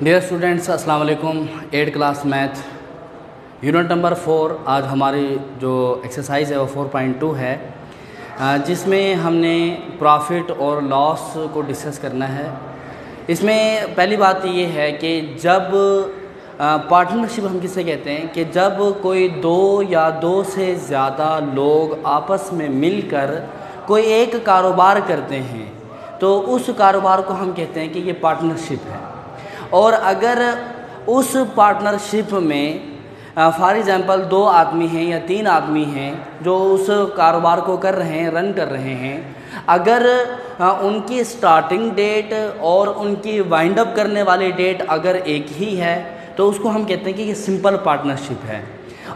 Dear students, अस्सलाम वालेकुम। 8th class math unit number 4। आज हमारी जो एक्सरसाइज है वो 4.2 है, जिसमें हमने प्रॉफिट और लॉस को डिस्कस करना है। इसमें पहली बात ये है कि जब पार्टनरशिप हम किसे कहते हैं कि जब कोई दो या दो से ज़्यादा लोग आपस में मिलकर कोई एक कारोबार करते हैं तो उस कारोबार को हम कहते हैं कि ये पार्टनरशिप है। और अगर उस पार्टनरशिप में फॉर एग्ज़ाम्पल 2 आदमी हैं या 3 आदमी हैं जो उस कारोबार को कर रहे हैं, रन कर रहे हैं, अगर उनकी स्टार्टिंग डेट और उनकी वाइंड अप करने वाली डेट अगर एक ही है तो उसको हम कहते हैं कि ये सिंपल पार्टनरशिप है।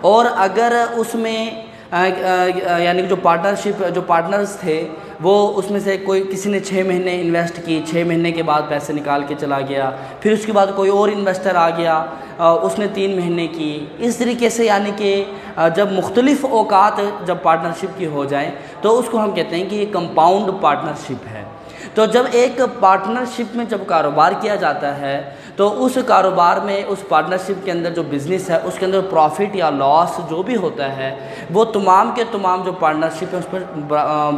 और अगर उसमें यानी कि जो पार्टनर्स थे वो उसमें से कोई किसी ने 6 महीने इन्वेस्ट की, 6 महीने के बाद पैसे निकाल के चला गया, फिर उसके बाद कोई और इन्वेस्टर आ गया, उसने 3 महीने की, इस तरीके से यानी कि जब मुख्तलिफ़ औकात जब पार्टनरशिप की हो जाए तो उसको हम कहते हैं कि ये कंपाउंड पार्टनरशिप है। तो जब एक पार्टनरशिप में जब कारोबार किया जाता है तो उस कारोबार में, उस पार्टनरशिप के अंदर जो बिज़नेस है उसके अंदर प्रॉफिट या लॉस जो भी होता है वो तमाम के तमाम जो पार्टनरशिप है उस पर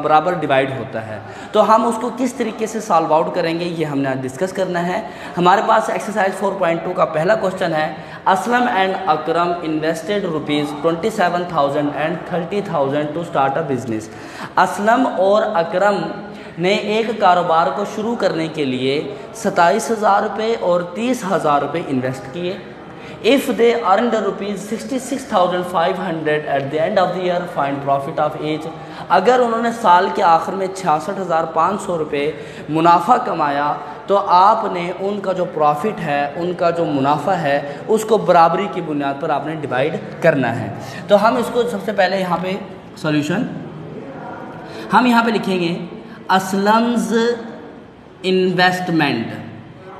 बराबर डिवाइड होता है। तो हम उसको किस तरीके से सॉल्व आउट करेंगे ये हमने आज डिस्कस करना है। हमारे पास एक्सरसाइज 4.2 का पहला क्वेश्चन है, Aslam and Akram invested ₹27,000 and 30,000 to start a business. Aslam और अकरम ने एक कारोबार को शुरू करने के लिए 27,000 रुपये और 30,000 रुपये इन्वेस्ट किए। If they earned ₹66,500 at the end of the year, find profit of each. अगर उन्होंने साल के आखिर में 66,500 रुपये मुनाफा कमाया तो आपने उनका जो प्रॉफिट है, उनका जो मुनाफा है, उसको बराबरी की बुनियाद पर आपने डिवाइड करना है। तो हम इसको सबसे पहले यहाँ पे सॉल्यूशन हम यहाँ पे लिखेंगे असलम्स इन्वेस्टमेंट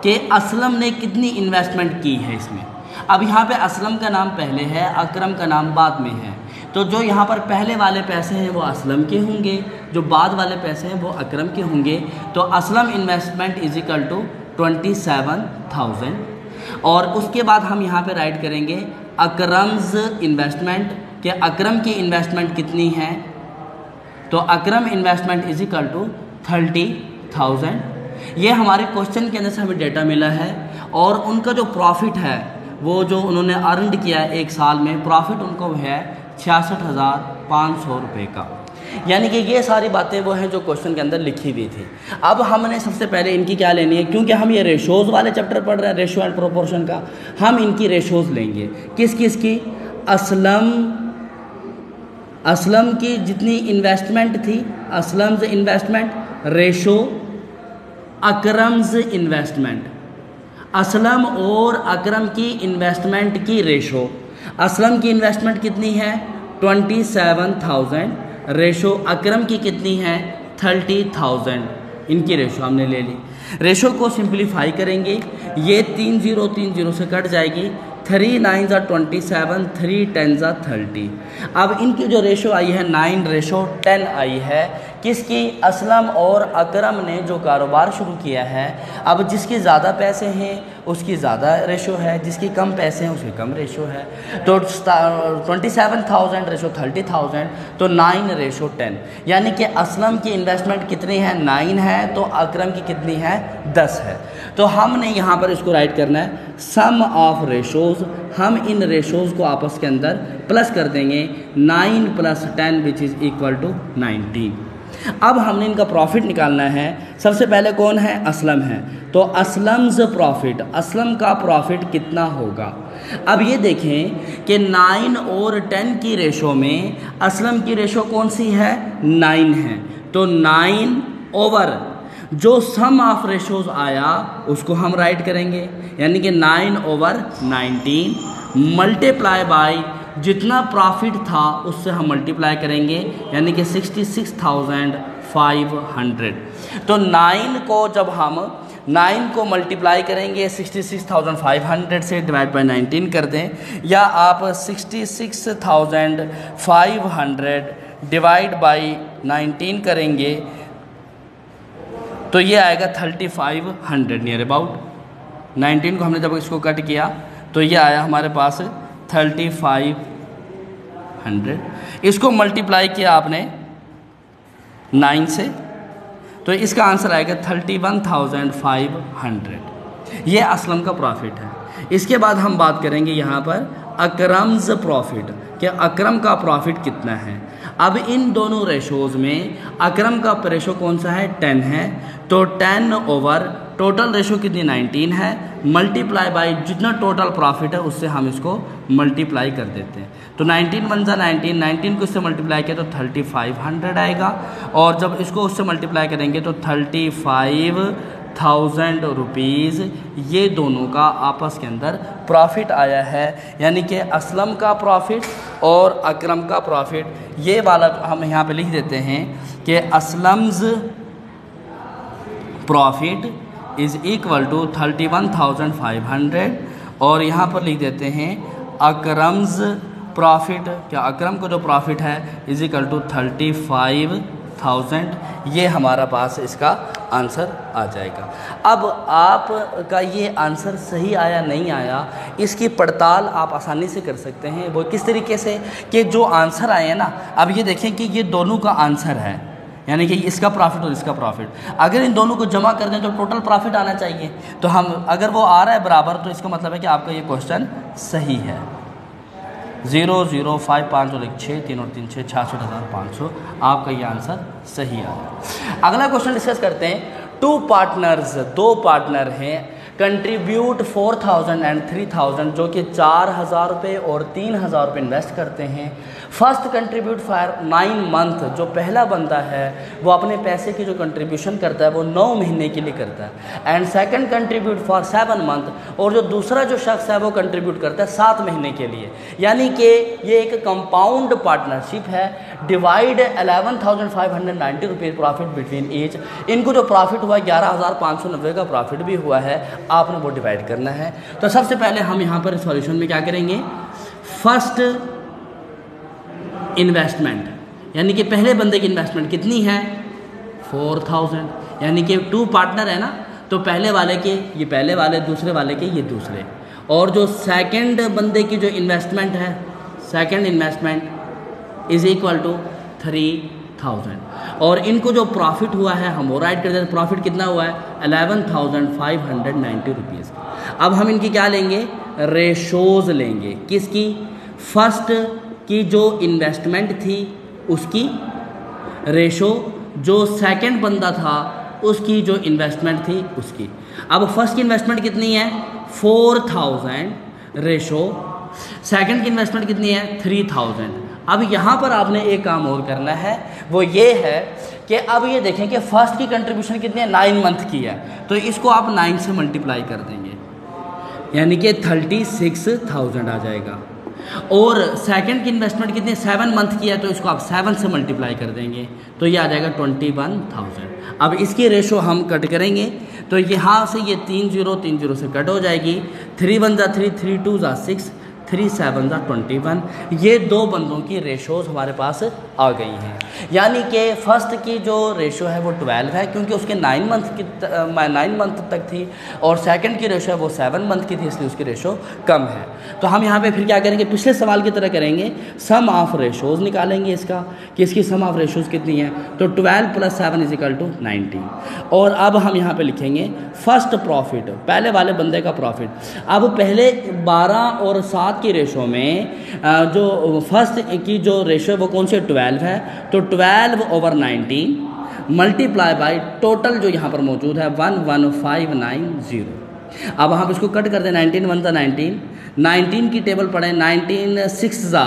के असलम ने कितनी इन्वेस्टमेंट की है इसमें। अब यहाँ पे असलम का नाम पहले है, अकरम का नाम बाद में है, तो जो यहाँ पर पहले वाले पैसे हैं वो असलम के होंगे, जो बाद वाले पैसे हैं वो अकरम के होंगे। तो Aslam investment is equal to 27,000। और उसके बाद हम यहाँ पे राइट करेंगे अकरम्स इन्वेस्टमेंट के अकरम की इन्वेस्टमेंट कितनी है, तो अकरम इन्वेस्टमेंट इज इक्वल टू 30,000। ये हमारे क्वेश्चन के अंदर से हमें डेटा मिला है। और उनका जो प्रॉफिट है वो जो उन्होंने अर्न किया है एक साल में, प्रॉफिट उनको है 66,500 रुपये का। यानी कि ये सारी बातें वो हैं जो क्वेश्चन के अंदर लिखी हुई थी। अब हमने सबसे पहले इनकी क्या लेनी है, क्योंकि हम ये रेशोज़ वाले चैप्टर पढ़ रहे हैं, रेशो एंड प्रोपोर्शन का, हम इनकी रेशोज़ लेंगे। किस किस की? असलम की जितनी इन्वेस्टमेंट थी, Aslam's investment ratio, Akram's investment, Aslam और अकरम की इन्वेस्टमेंट की रेशो। असलम की इन्वेस्टमेंट कितनी है 27,000, रेशो अकरम की कितनी है 30,000, इनकी रेशो हमने ले ली। रेशो को सिंप्लीफाई करेंगे, ये 3 0 से कट जाएगी, 3 9 27, 3 10 30। अब इनकी जो रेशो आई है 9:10 आई है। किसकी? असलम और अकरम ने जो कारोबार शुरू किया है। अब जिसके ज़्यादा पैसे हैं उसकी ज़्यादा रेशो है, जिसकी कम पैसे हैं उसकी कम रेशो है। तो 27,000 रेशो 30,000, तो 9:10। यानी कि असलम की इन्वेस्टमेंट कितनी है 9 है, तो अकरम की कितनी है 10 है। तो हमने यहाँ पर इसको राइट करना है सम ऑफ रेशोज़। हम इन रेशोज़ को आपस के अंदर प्लस कर देंगे, 9 + 10 विच इज़ इक्वल टू 19। अब हमने इनका प्रॉफिट निकालना है। सबसे पहले कौन है? असलम है, तो असलम्स प्रॉफिट, असलम का प्रॉफिट कितना होगा। अब ये देखें कि 9 और 10 की रेशो में असलम की रेशो कौन सी है 9 है, तो 9 ओवर जो सम ऑफ रेशोज़ आया उसको हम राइट करेंगे, यानी कि 9/19 मल्टीप्लाई बाय जितना प्रॉफिट था उससे हम मल्टीप्लाई करेंगे, यानी कि 66,500। तो 9 को जब हम 9 को मल्टीप्लाई करेंगे 66,500 से, डिवाइड बाय 19 कर दें, या आप 66,500 डिवाइड बाय 19 करेंगे तो ये आएगा 3500 नियर अबाउट। 19 को हमने जब इसको कट किया तो ये आया हमारे पास 3500। इसको मल्टीप्लाई किया आपने 9 से तो इसका आंसर आएगा 31,500। ये असलम का प्रॉफिट है। इसके बाद हम बात करेंगे यहाँ पर अकरम्स प्रॉफिट, कि अकरम का प्रॉफिट कितना है। अब इन दोनों रेशोज़ में अकरम का रेशो कौन सा है, 10 है, तो 10 ओवर टोटल रेशो कितनी 19 है, मल्टीप्लाई बाय जितना टोटल प्रॉफिट है उससे हम इसको मल्टीप्लाई कर देते हैं। तो 19 वन ज़ा 19 को इससे मल्टीप्लाई किया तो 3500 आएगा, और जब इसको उससे मल्टीप्लाई करेंगे तो 35,000 रुपीज़ ये दोनों का आपस के अंदर प्रॉफिट आया है। यानी कि असलम का प्रॉफिट और अकरम का प्रॉफिट, ये वाला हम यहाँ पे लिख देते हैं कि Aslam's profit is equal to 31,500, और यहाँ पर लिख देते हैं अकरम्स प्रॉफिट, क्या अकरम का जो प्रॉफिट है इज़ इक्वल टू 35,000। ये हमारा पास इसका आंसर आ जाएगा। अब आपका ये आंसर सही आया नहीं आया, इसकी पड़ताल आप आसानी से कर सकते हैं। वो किस तरीके से कि जो आंसर आए हैं ना, अब ये देखें कि ये दोनों का आंसर है, यानी कि इसका प्रॉफिट और इसका प्रॉफिट, अगर इन दोनों को जमा कर दें तो टोटल प्रॉफिट आना चाहिए। तो हम अगर वो आ रहा है बराबर तो इसका मतलब है कि आपका ये क्वेश्चन सही है। 0 0 5 5 और 1 6 3 और 3 6 66,500 आपका ये आंसर सही आ रहा है। अगला क्वेश्चन डिस्कस करते हैं। 2 पार्टनर्स, 2 पार्टनर हैं, कंट्रीब्यूट 4,000 एंड 3,000, जो कि 4,000 रुपये और 3,000 रुपये इन्वेस्ट करते हैं। फर्स्ट कंट्रीब्यूट फॉर 9 मंथ, जो पहला बंदा है वो अपने पैसे की जो कंट्रीब्यूशन करता है वो 9 महीने के लिए करता है, and second contribute for 7 month, और जो दूसरा जो शख्स है वो कंट्रीब्यूट करता है 7 महीने के लिए। यानी कि ये एक कंपाउंड पार्टनरशिप है। Divide 11,590 rupees profit between each. इनको जो प्रॉफिट हुआ 11,590 का प्रॉफिट भी हुआ है, आपने वो डिवाइड करना है। तो सबसे पहले हम यहाँ पर सॉल्यूशन में क्या करेंगे, फर्स्ट इन्वेस्टमेंट, यानी कि पहले बंदे की इन्वेस्टमेंट कितनी है 4,000, यानी कि 2 पार्टनर है ना, तो पहले वाले के ये पहले वाले, दूसरे वाले के ये दूसरे, और जो सेकंड बंदे की जो इन्वेस्टमेंट है, second investment is equal to 3,000, और इनको जो प्रॉफिट हुआ है हम वो राइट कर देते हैं। प्रॉफिट कितना हुआ है 11,590 रुपीज़। अब हम इनकी क्या लेंगे, रेशोज़ लेंगे। किसकी, फर्स्ट की जो इन्वेस्टमेंट थी उसकी रेशो, जो सेकंड बंदा था उसकी जो इन्वेस्टमेंट थी उसकी। अब फर्स्ट की इन्वेस्टमेंट कितनी है 4,000 रेशो, सेकंड की इन्वेस्टमेंट कितनी है 3,000। अब यहाँ पर आपने एक काम और करना है, वो ये है कि अब ये देखें कि फर्स्ट की कंट्रीब्यूशन कितनी है 9 मंथ की है, तो इसको आप 9 से मल्टीप्लाई कर देंगे, यानी कि 36,000 आ जाएगा। और सेकंड की इन्वेस्टमेंट कितनी 7 मंथ की है, तो इसको आप 7 से मल्टीप्लाई कर देंगे, तो ये आ जाएगा 21,000। अब इसकी रेशो हम कट करेंगे, तो यहाँ से ये 3 0 से कट हो जाएगी। 3 1 ज़ा 3, 3 2 ज़ा 6, 3 7 ज़ा 21। ये 2 बंदों की रेशोज़ हमारे पास आ गई हैं। यानी कि फ़र्स्ट की जो रेशो है वो 12 है, क्योंकि उसके 9 मंथ तक थी, और सेकंड की रेशो है वो 7 मंथ की थी, इसलिए उसकी रेशो कम है। तो हम यहाँ पे फिर क्या करेंगे, पिछले सवाल की तरह करेंगे, सम ऑफ रेशोज़ निकालेंगे इसका, कि इसकी सम ऑफ रेशोज़ कितनी है, तो 12 + 7 = 19। और अब हम यहाँ पे लिखेंगे फर्स्ट प्रॉफिट, पहले वाले बंदे का प्रॉफिट। अब पहले 12 और 7 की रेशो में जो फर्स्ट की जो रेशो है वो कौन सी 12 है, तो 12/19 मल्टीप्लाई बाई टोटल जो यहाँ पर मौजूद है 11,590। अब हम इसको कट कर दें, 19 1 ज़ा 19 की टेबल पढ़ें, 19 6 ज़ा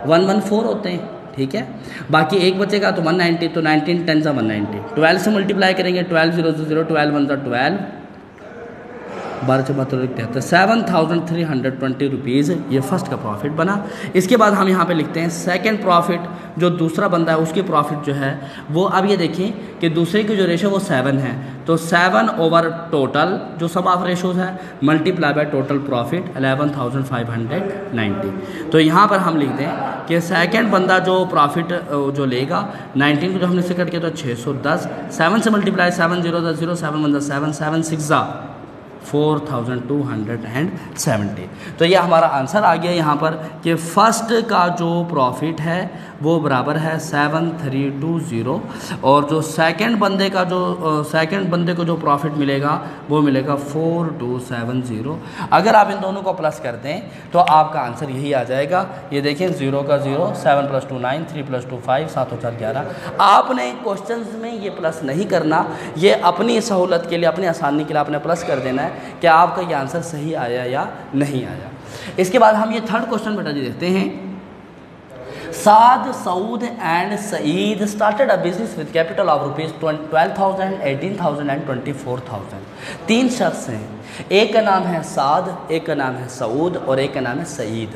114 होते हैं, ठीक है। बाकी एक बचेगा तो 190, तो 19 10 ज़ा 190, 12 से मल्टीप्लाई करेंगे, 12 0 0, 12 1 ज़ा 12, 12 से 72 7,320 रुपीज़ ये फर्स्ट का प्रॉफिट बना। इसके बाद हम यहाँ पे लिखते हैं सेकंड प्रॉफिट, जो दूसरा बंदा है उसकी प्रॉफिट जो है वो, अब ये देखें कि दूसरे की जो रेशो वो 7 है, तो 7 ओवर टोटल जो सब ऑफ रेशोज़ है मल्टीप्लाई बाय टोटल प्रॉफिट 11,590। तो यहाँ पर हम लिख दें कि सेकंड बंदा जो प्रॉफिट जो लेगा 19 को जो हमने से कट किया तो 610, 7 से मल्टीप्लाई 7 0 ज़ा 0, 7 1 ज़ा 7, 7 6 ज़ा 4270। तो ये हमारा आंसर आ गया यहाँ पर कि फ़र्स्ट का जो प्रॉफिट है वो बराबर है 7320 और जो सेकंड बंदे को जो प्रॉफिट मिलेगा वो मिलेगा 4270। अगर आप इन दोनों को प्लस कर दें तो आपका आंसर यही आ जाएगा। ये देखें 0 का 0, 7 + 2 9, 3 + 2 5, 7 और 4 11। आपने क्वेश्चंस में ये प्लस नहीं करना, ये अपनी सहूलत के लिए, अपनी आसानी के लिए आपने प्लस कर देना है कि आपका ये आंसर सही आया या नहीं आया। इसके बाद हम ये थर्ड क्वेश्चन बेटा जी देखते हैं। Saad, Saud and Saeed started a business with capital of ₹12,000, ₹18,000 and ₹24,000। 3 शख्स हैं, एक का नाम है साद, एक का नाम है सऊद और एक का नाम है सईद।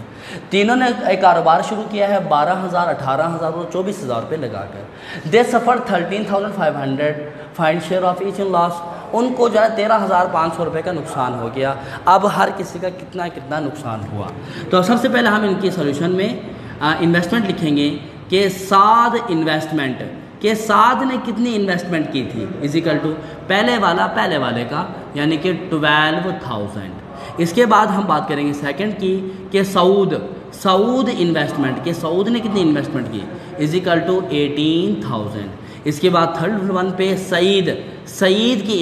तीनों ने एक कारोबार शुरू किया है 12,000, 18,000 और 24,000 रुपये लगाकर। दे सफर 13,500 find share of each in loss. उनको जो है 13,500 रुपये का नुकसान हो गया। अब हर किसी का कितना कितना नुकसान हुआ। तो सबसे पहले हम इनकी सोल्यूशन में इन्वेस्टमेंट लिखेंगे कि साद इन्वेस्टमेंट के साद ने कितनी इन्वेस्टमेंट की थी इजिकल टू पहले वाले का यानी कि 12,000। इसके बाद हम बात करेंगे सेकंड की कि सऊद इन्वेस्टमेंट के सऊद ने कितनी इन्वेस्टमेंट की इजिकल टू 18,000। इसके बाद थर्ड वन पे सईद की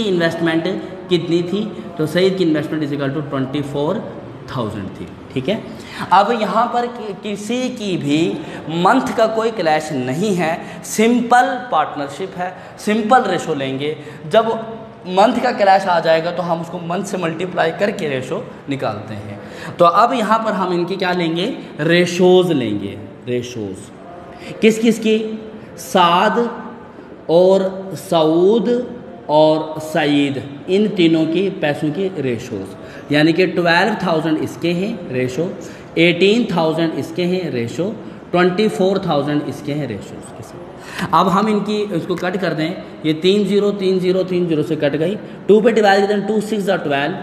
इन्वेस्टमेंट कितनी थी तो सईद की इन्वेस्टमेंट इजिकल टू 24,000 थी। ठीक है। अब यहाँ पर किसी की भी मंथ का कोई क्लैश नहीं है, सिंपल पार्टनरशिप है, सिंपल रेशो लेंगे। जब मंथ का क्लैश आ जाएगा तो हम उसको मंथ से मल्टीप्लाई करके रेशो निकालते हैं। तो अब यहाँ पर हम इनकी क्या लेंगे, रेशोज़ लेंगे। रेशोज़ किस किस की, साद और सऊद और सईद, इन तीनों की पैसों की रेशोज़, यानी कि 12,000 इसके हैं रेशो, 18,000 इसके हैं रेशो, 24,000 इसके हैं रेशो। अब हम इनकी इसको कट कर दें, ये 30 से कट गई, 2 पे डिवाइड कर दें, 2 6 = 12।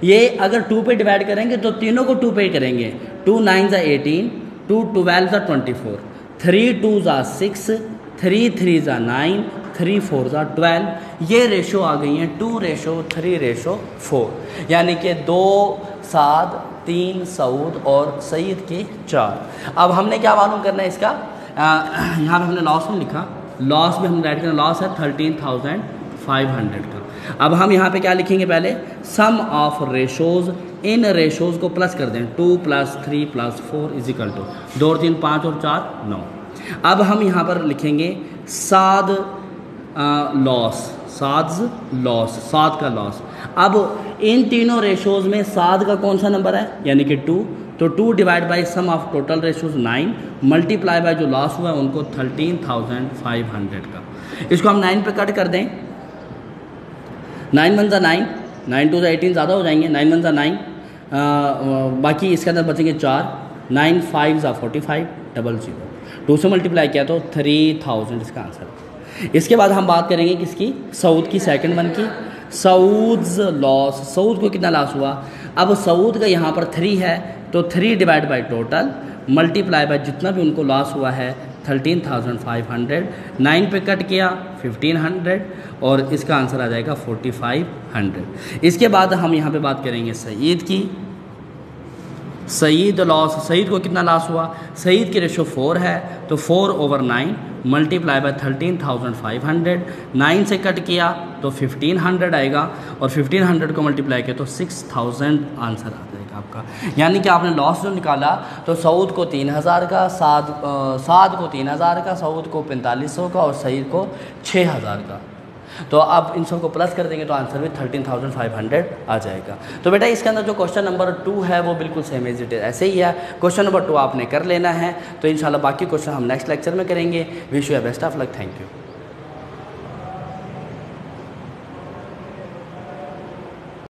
ये अगर 2 पे डिवाइड करेंगे तो तीनों को 2 पे करेंगे, 2 9 = 18, 2 12 = 24, 3 2 = 6, 3 3 = 9, 3 4 = 12। ये रेशो आ गई हैं 2:3:4, यानी कि 2 साद, 3 सऊद और सईद के 4। अब हमने क्या मालूम करना है इसका, यहाँ पे हमने लॉस में लिखा, लॉस में हम राइट करना, लॉस है 13,500 का। अब हम यहाँ पे क्या लिखेंगे, पहले सम ऑफ रेशोज़, इन रेशोज़ को प्लस कर दें, 2 + 3 + 4 इजिकल टू 2 और 3 5 और 4 9। अब हम यहाँ पर लिखेंगे साद साद का लॉस। अब इन तीनों रेशोज़ में साद का कौन सा नंबर है, यानी कि 2, तो 2 divide by sum of total ratios 9 multiply by जो लॉस हुआ है उनको 13,500 का। इसको हम 9 पे कट कर दें, 9 1 = 9, 9 2 = 18, ज़्यादा हो जाएंगे, 9 1 = 9, बाकी इसके अंदर बचेंगे 4, 9 5 = 45, 00, 2 से मल्टीप्लाई किया तो 3,000 इसका आंसर। इसके बाद हम बात करेंगे किसकी, सऊद की, सेकंड वन की। सऊद्स लॉस, सऊद को कितना लॉस हुआ। अब सऊद का यहाँ पर 3 है तो 3 divide by total multiply by जितना भी उनको लॉस हुआ है 13,500, 9 पे कट किया 1,500 और इसका आंसर आ जाएगा 4,500। इसके बाद हम यहाँ पे बात करेंगे सईद की। सईद लॉस, सईद को कितना लॉस हुआ, सईद की रेशो 4 है तो 4/9 मल्टीप्लाई बाय 13,500, 9 से कट किया तो 1,500 आएगा और 1,500 को मल्टीप्लाई किया तो 6,000 आंसर आ जाएगा आपका। यानी कि आपने लॉस जो निकाला तो सऊद को 3,000 का, साद को 3,000 का, सऊद को 4,500 का और सईद को 6,000 का। तो अब इन सबको प्लस कर देंगे तो आंसर भी 13,500 आ जाएगा। तो बेटा इसके अंदर जो क्वेश्चन नंबर 2 है वो बिल्कुल सेम एज इट इज ऐसे ही है। क्वेश्चन नंबर 2 आपने कर लेना है। तो इंशाल्लाह बाकी क्वेश्चन हम नेक्स्ट लेक्चर में करेंगे। Wish you best of luck, thank you.